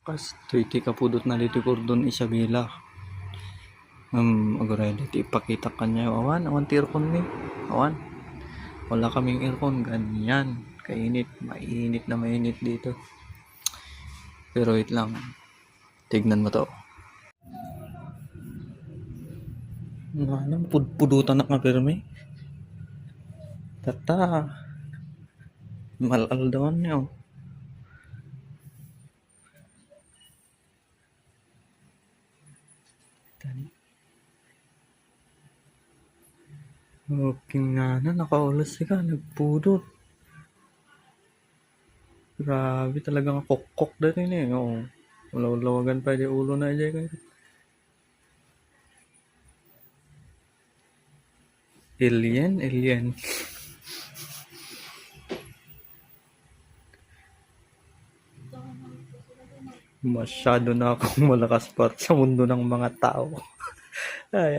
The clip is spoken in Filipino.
Kas iti kapudot na dito kordon Isabela. Agora dito ipakita kanya awan ti aircon ni. Awan. Wala kaming aircon ganyan. Kainit, mainit dito. Pero wait lang. Tignan mo to. Anong pudpudutan na kapirme? Tata. Malal daw niyo. Okay nga na, nakaulas ka, nagpudot. Grabe talagang kokok dati ni. Oo. Wala-walawagan pa di ulo na dyan kayo. Alien. Masyado na akong malakas pa sa mundo ng mga tao. Ay,